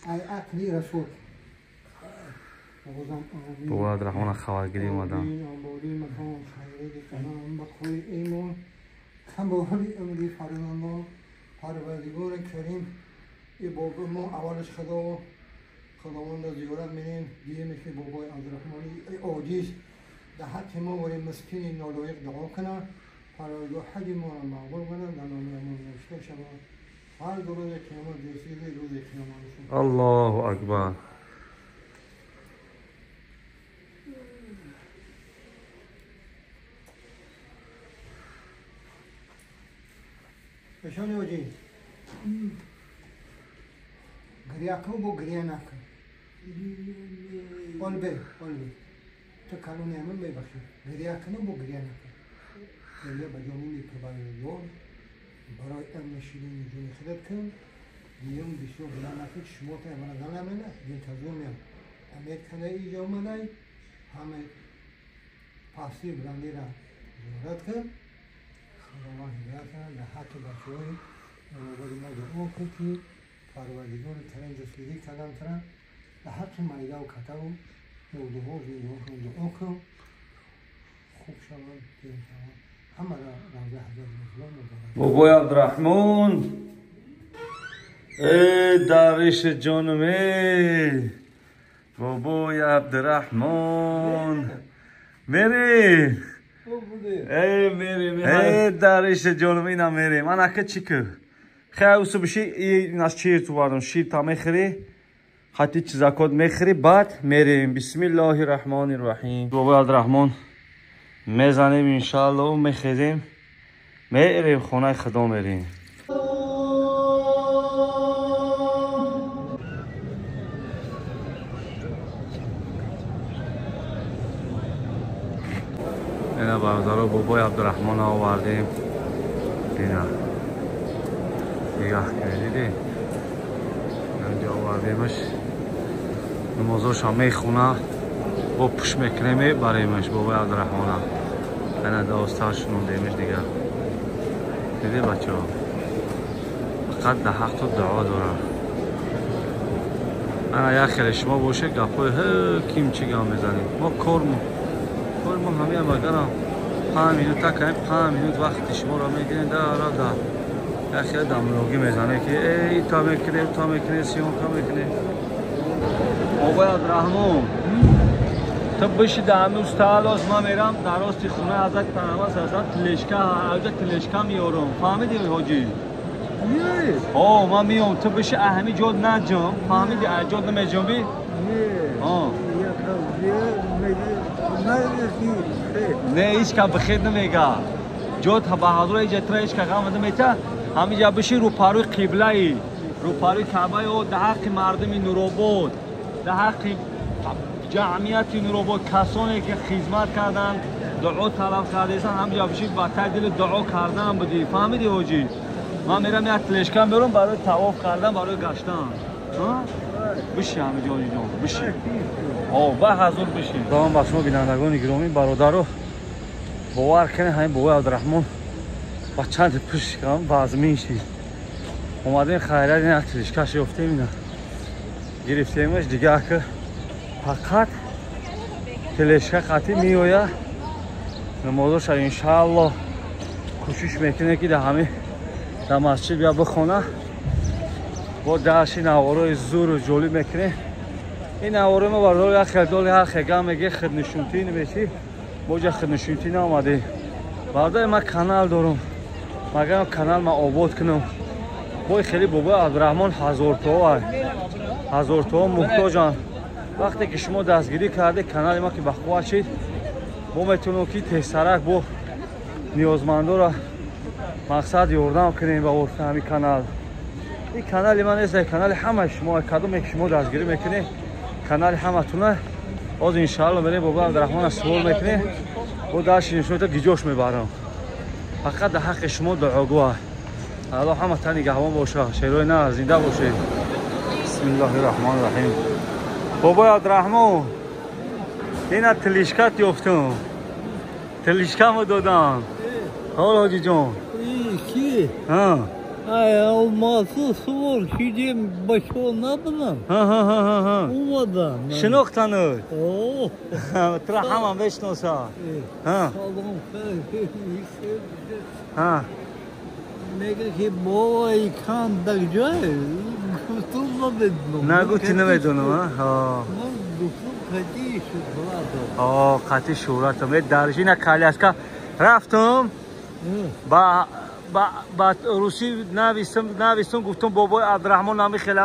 ای عقلی رسول بابا عبدالرحمن خبرگیری اومدن آبادی مکان خیره کنم بخوی ایمان کمبالی امری فرزندان پروردگار کریم ای بابا ما اولش خداوند را زیارت می‌ریم دیگه که بابای عبدالرحمنی ای عاجز در حق ما و مسکین نالایق دعا کنه پروردگار حج ما را مقبول کنه در نام ما نوشته شود هر دو روز قیامت رسید روز قیامت الله اکبر بشانی آجی گریه کن بو گریه نکن قلبه تو کلونی همون ببخشی گریه کن بو گریه نکن گریه به جانونی که برای علم شیرین جونی خودت کن دیگم بسیار گریه نکن شما تا امنا زنه منه منتظر میم امید کنه ایجا آمده همه پاسی بلندی را زیارت کن خداوند هدایت کنه در حق بچه‌های ولی ما دعا کن که پروردگار کریم رسیدگی کردن ترن در حق میده و کته و مردوها دعا کن خوب شوند دین شوند همه را روزه حضرت مسلم مبارک بابای عبدالرحمن ای داریش جانمی بابای عبدالرحمن میری ای داریش جانمی نمیری من اکه چی که خیلی اوسو بشی این از شیر تو بردم شیر تا میخری حتی چیزاکات میخری بعد میریم بسم الله الرحمن الرحیم بابای عبدالرحمن میزنیم انشاءالله و میخیزیم میریم خونه خدا میریم اینا برادرها بابای عبدالرحمن آوردیم اینا نگاه کردیدی اینجا آوردیمش نمازاش هم میخونه با پوش میکنیم بریمش بابای عبدالرحمن اینا داستاش نوندیمش دیگه دیدی بچه ها فقط ده حق تو دعا داره اینا یک خیلی شما باشه گپای کیم چی گم بزنیم ما کار ما همه مگرم 5 minut تا کنیم 5 minut وقت شما را میگیرین در خیلی دملوگی میزنه که ای تا میکنی سیون تا میکنی بابای عبدالرحمن تو بشی در همه استال از ما میرم در راست خونه حضرت پیامبر اصلا تلشکا میارم فهمیدی حاجی؟ آه من میام تو بشی اهمی جاد نجام فهمیدی جاد نمیجامی؟ نه هیچ که بخیر نمیگه جاد بهادر ایجتره هیچ که غم نمیته همینجا بشی رو پاروی قبله ای رو پاروی کعبه او در حق مردم نورآباد در حق جمعیت نورآباد کسانی که خدمت کردن دعا طلب کردن همینجا بشی با دل دعا کردن بدی فهمیدی حاجی من میرم یک تلشکا میرم برای طواف کردن برای گشتن بشی همینجا حاجی جان بشی با حضور بشی دام با شما بینندگان گرامی برادرو باور کنه همین بابای عبدالرحمن با چند پوش کم وزمین شید اومدیم خیرات این تلشکاش یافتیم اینا گرفتیمش دیگه که فقط تلشکا خطی میویه نمازش انشاءالله کوشش میکنه که در همه در مسجد بیا بخونه با داشتی نوارای زور و جولی میکنه این نواره ما بردار یک خیلی هر خیلی میگه خدنشونتی نمیشی باجا خدنشونتی نامده بردار من کانال دارم مگر کانال ما آباد کنم بای خیلی بابای عبدالرحمن 1000 تا محتاجن وقتی که شما دستگیری کرده کانال ما که بخواه شید ما میتونم که تیسرک با نیازمندا را مقصد یاردم کنیم به ورثه همین کانال این کانال من نیست کانال همه شما کدومی که شما دستگیری میکنه کانال همه تونه باز انشاءالله میریم بابا عبدالرحمن سوال میکنه و داشت نشون تا گیجوش میبرم فقط در حق شما دعاگوه الله همه تا نگهبان باشه شیروی نه زنده باشه بسم الله الرحمن الرحیم بابا عبدالرحمن اینا تلشکات یافتم تلشکا ما دادم حال حاجی جان کی؟ алмасы сур шидем башона билан. ها Умадан. شناختنت О. ترى همم بشناسا ها Салом. ها میگه که بابای کان در جای گفتم نمیدونم نگفتی نمیدونم ها من گفتم خطی شد آه قطعی شوراتم یه درجی نکالی است که رفتم با روسی نویستم گفتم بابای عبدالرحمن نامی خیلی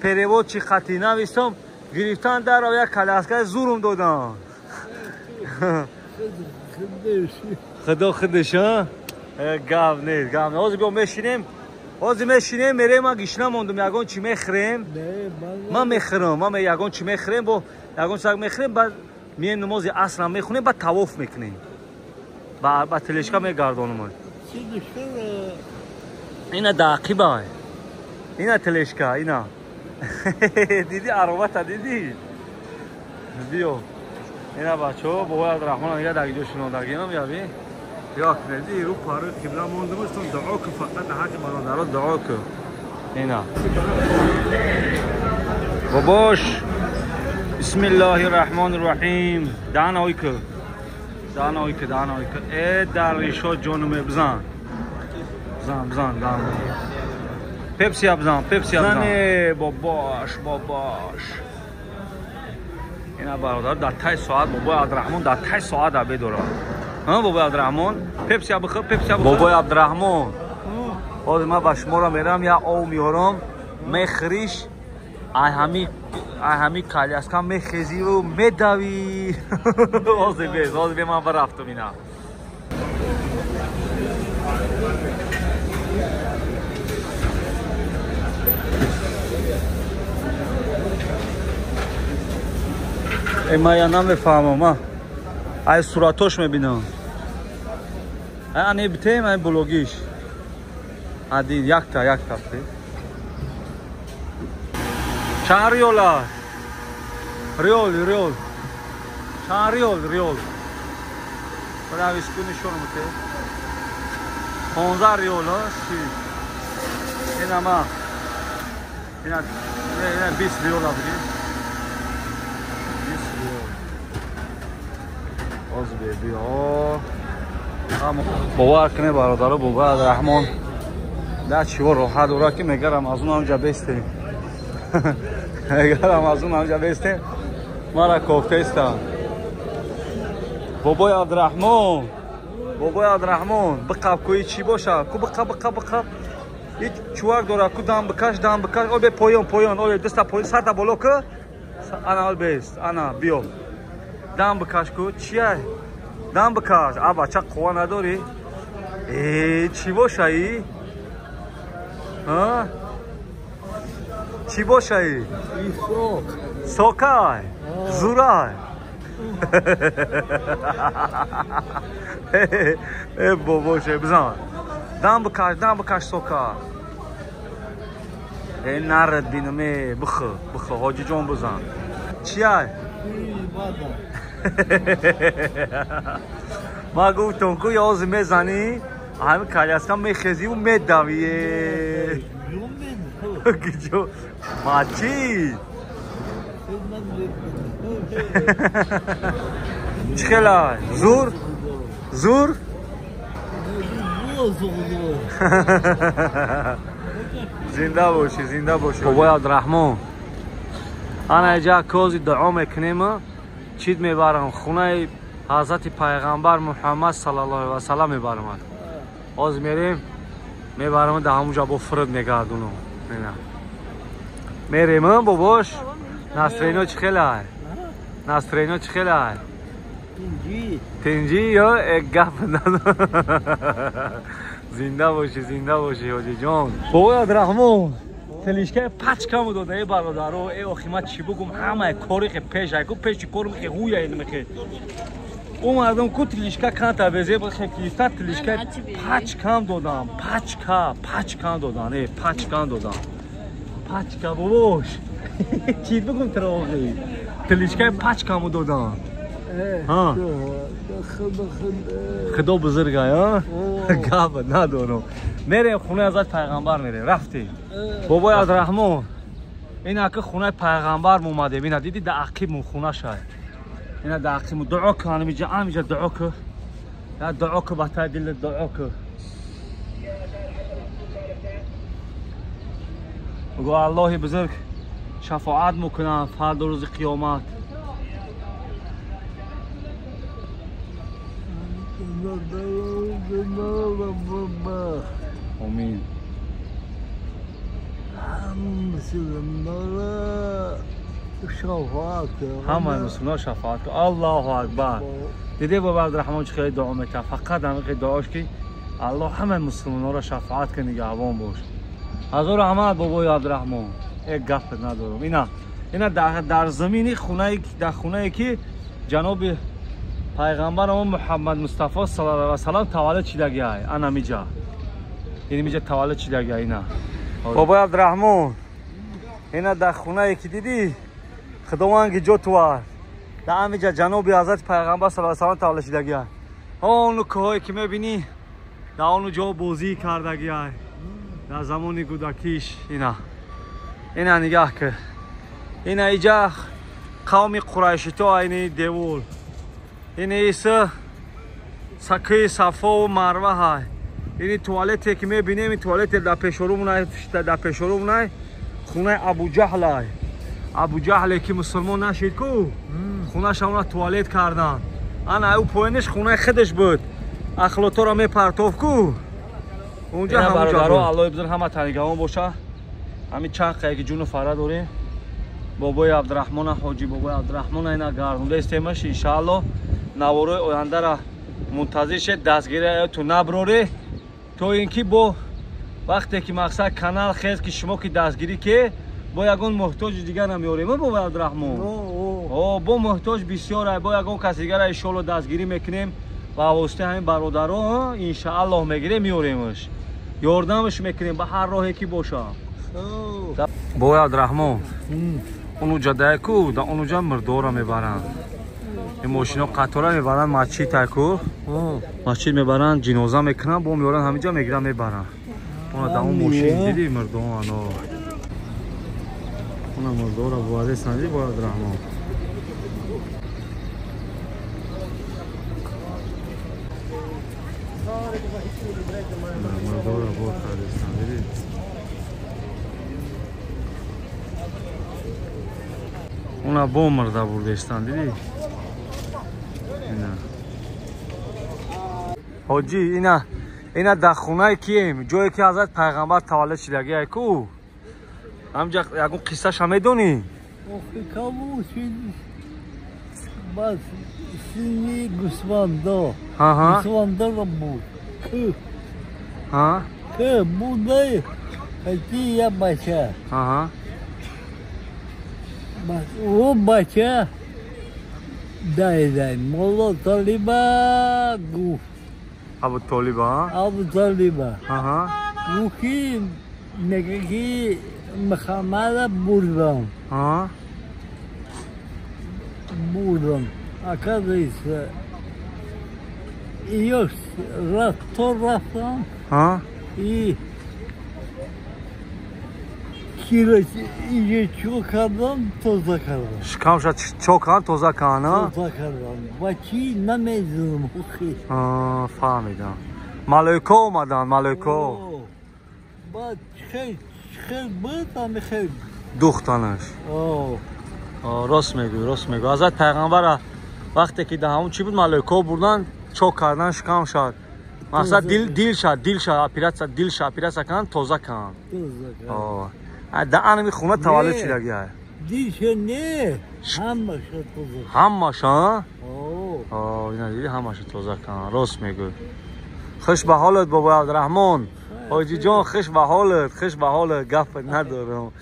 پریوود چی خطی نویستم گرفتن در رو یک کلاسکه زورم دادن خدش ها گاو نیست آزی بیام میشینیم میریم ما گیشنه موندم یکان چی میخریم ما میخرم ما یکان چی میخریم با یکان ساگ میخریم بعد میایم نماز عصر میخونیم بعد طواف میکنیم با تلشکا میگردونم اینا داقیبه اینا تلشکا اینا دیدی عربت دیدی بیو اینا بچه‌ها بابای عبدالرحمن دیگه دیگه شنوندگیم یابی یا کردی رو پاره قبله موندم استون دعا که فقط حق برادرها دعا که اینا باباش بسم الله الرحمن الرحیم دانایی که ای درویشا جانم بزن دان پپسی بزن باباش اینا برادر در 8 ساعت بابای عبدالرحمن در 8 ساعت بدوره ها بابای عبدالرحمن پپسی بخور بابای عبدالرحمن باز ما با شما را میرم یا او میارم میخریش همی کالیاسکا میخیزی و میدوی باز بی من برفتم اینا ما یا نمیفهمم ای صورتاش میبینم ای بیتیم ای بلوگیش عدید یک تا چند ریال هست؟ ریال چند ریال برای ویسکونی شونم که 15 ریال هست این اما این 20 ریال هست باز بیا باور کنه برادر بابا عبدالرحمن در چیوار راحت داره که میگرم از اون همجا بستیم ما را کوفته استم بابای عبدالرحمن بقب کوی چی باشه کو بقب یک چوار داره کو دام بکش اول به پایان اول دستا پایان سر تا بالا که انا اول بیست انا بیو دام بکش کو چیه دام بکش آبا چه قوا نداری چی باشه ای ها چی باشه ای سوکای زورای ای باباشه بزن دام بکش سوکا ای نرد بینمه بخه حاجی جان بزن چیه ما گفتم که یازی میزنی همه کالیاسکا میخیزی و میدویه گیجو ماچی چخلا زور زنده باشی بابای عبدالرحمن انا اینجا کوزی دعا میکنیم چیت میبرم خونه حضرت پیغمبر محمد صلی الله علیه و سلم میبرم آز میبرم ده همونجا با فرد میگردونم میریم باباش نسترینا چی خیلی های تنجی یا گفت زنده باشی حاجی جان بابای عبدالرحمن تلیشکه پچ کم داده ای برادرو ای آخیمت چی بگم همه کاری که پیش کارم که هویه این میخه او مردم کو تلیشکه کن تا بزه بخه کلیستا تلیشکه پچ کم دادم پچ کم دادم باباش چی بگم ترا آقایی تلیشکه پچ کم دادم خدا بزرگه ها گفت ندارم میریم خونه حضرت پیغمبر میریم رفتیم بابای عبدالرحمن اینا که خونه پیغمبر اومده اینا دیدی در عقیب خونه شد اینا در عقیب دعا کن همینجا دعا کن یا دعا کن بطای دل دعا کن بگو الله بزرگ شفاعت میکنم فردا روز قیامت آمین همه مسلمان شفاعت کن الله اکبر دیدی بابا عبدالرحمن چه خیلی دعا میکنه فقط همین دعاش که الله همه مسلمان را شفاعت کنه نگهبان باش حضور رحمت بابای عبدالرحمن یک گپ ندارم اینا در زمینی خونه که جناب پیغمبر محمد مصطفی صلی الله علیه و سلام تولد شدگی است انا میجا یعنی میجا تولد شدگی اینا بابای عبدالرحمن اینا در خونه که دیدی خداوند جو توار در همینجا جناب حضرت پیغمبر صلی الله علیه و سلام تولد شدگی است اون کوهی که میبینی در اون جا بازی کردگی است در زمان کودکیش اینا نگاه که اینا اینجا قوم قریشی تو اینی دیول این ایسا سکه صفا و مروه های این توالتی که میبینیم این توالت در پیشرومونه خونه ابو جهل های ابو جهل که مسلمان نشید کو خونه شما توالت کردن انا او پایینش خونه خودش بود اخلاطا را میپرتاف کو اونجا همون جا الله بزرگ همه تنگوان باشه همین چند قیقی جون فره داریم بابای عبدالرحمن حاجی بابای عبدالرحمن اینا گردونده استیمش انشاءالله نوارای آینده را منتظر شد دستگیری تو نبروره تو اینکه با وقتی که مقصد کانال خیز که شما که دستگیری که با یگان محتاج دیگر نمیاریم بابای عبدالرحمن با محتاج بسیار با یگان کسی دیگر انشاءالله دستگیری میکنیم و واسطه همین برادرها انشاءالله میگیریم میاریمش یاردمش میکنیم به هر راهی که باشه بابای عبدالرحمن اونو جاده کو در اونو جا مردورا میبرن این ماشینا قطاره میبرن مسجد تکو مسجد میبرن جنازه میکنن با میارن همینجا میگیرن میبرن اون در اون ماشین دیدی مردم اون مردورا بواده سنجی با عبدالرحمن مردورا بواده سنجی اونا با مرده برده استان دیدی حاجی اینا در خونه کیم جایی که حضرت پیغمبر تولد شدگی ای کو همجا یکون قصهش هم میدونی بس سینی گوسفندا را بود که بوده خیلی یه بچه بس او بچه دایدن مولا طالبه گفت ابو طالبه او که میگه که محمد بردم اکا دیست ایوش رفتم اینجا چو کردم توزه کردم شکم شد چو کردم توزه کردم و چی نمیدونم فهمیدم ملائکه اومدن ملائکه بعد خیلی بود همه خیلی دختنش راست میگو حضرت پیغمبر وقتی که ده همون چی بود ملائکه بردن چو کردن شکم شد مقصد دل شد اپیرات کردن توزه کردن در انمی خونه تولد شدگی های دیش نه همش اینا دیدی همش توزه کردن راست میگو خوش به حالت بابا عبدالرحمن حاجی جان خوش به حالت گپ ندارم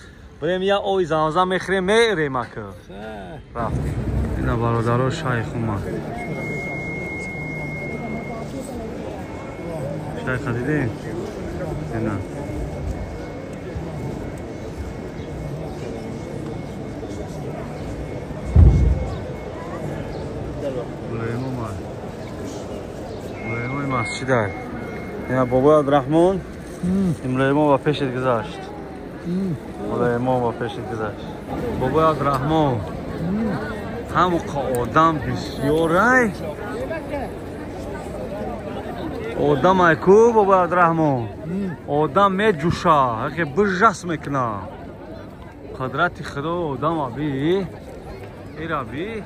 بریم یه آی زمزم میخریم میریم اکه رفتیم اینا برادرها شیخ اومد شیخ دیدی؟ اینا مسجد های اینا بابای عبدالرحمن امروز ما با پیشت گذاشت والله ما با پیشت گذاشت بابا عبدالرحمن همون آدم بسیاره آدم ایکو بابا عبدالرحمن آدم می جوشه که بجرس میکنه قدرت خدا آدم ابی ایرابی